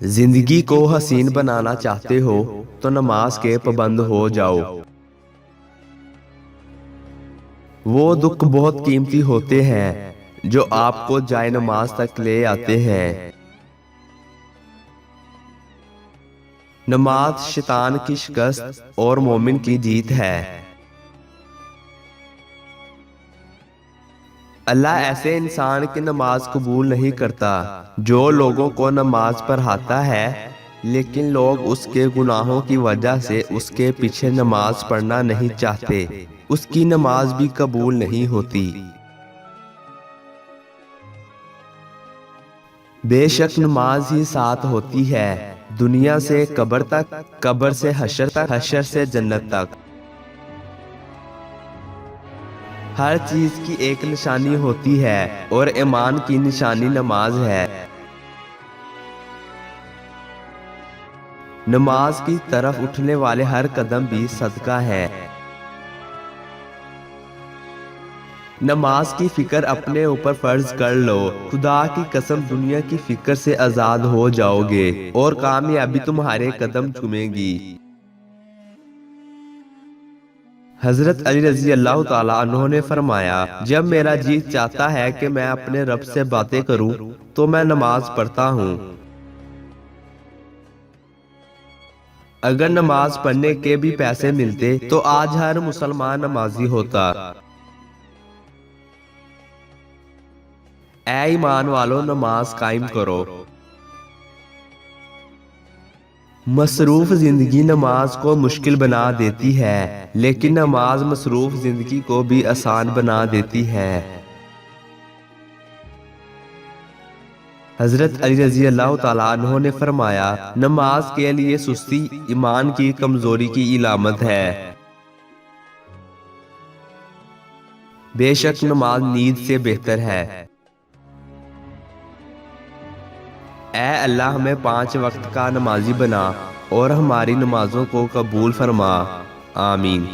زندگی کو حسین بنانا چاہتے ہو تو نماز کے پابند ہو جاؤ۔ وہ دکھ بہت قیمتی ہوتے ہیں جو آپ کو جائے نماز تک لے آتے ہیں۔ نماز شیطان کی شکست اور مومن کی جیت ہے۔ اللہ ایسے انسان کی نماز قبول نہیں کرتا جو لوگوں کو نماز پڑھاتا ہے لیکن لوگ اس کے گناہوں کی وجہ سے اس کے پیچھے نماز پڑھنا نہیں چاہتے، اس کی نماز بھی قبول نہیں ہوتی۔ بے شک نماز ہی ساتھ ہوتی ہے، دنیا سے قبر تک، قبر سے حشر تک، حشر سے جنت تک۔ ہر چیز کی ایک نشانی ہوتی ہے اور ایمان کی نشانی نماز ہے۔ نماز کی طرف اٹھنے والے ہر قدم بھی صدقہ ہے۔ نماز کی فکر اپنے اوپر فرض کر لو، خدا کی قسم دنیا کی فکر سے آزاد ہو جاؤ گے اور کامیابی تمہارے قدم چومے گی۔ حضرت علی رضی اللہ تعالیٰ عنہ نے فرمایا، جب میرا جی چاہتا ہے کہ میں اپنے رب سے باتیں کروں تو میں نماز پڑھتا ہوں۔ اگر نماز پڑھنے کے بھی پیسے ملتے تو آج ہر مسلمان نمازی ہوتا۔ اے ایمان والو، نماز قائم کرو۔ مصروف زندگی نماز کو مشکل بنا دیتی ہے لیکن نماز مصروف زندگی کو بھی آسان بنا دیتی ہے۔ حضرت علی رضی اللہ تعالیٰ عنہ نے فرمایا، نماز کے لیے سستی ایمان کی کمزوری کی علامت ہے۔ بے شک نماز نیند سے بہتر ہے۔ اے اللہ، ہمیں 5 وقت کا نمازی بنا اور ہماری نمازوں کو قبول فرما، آمین۔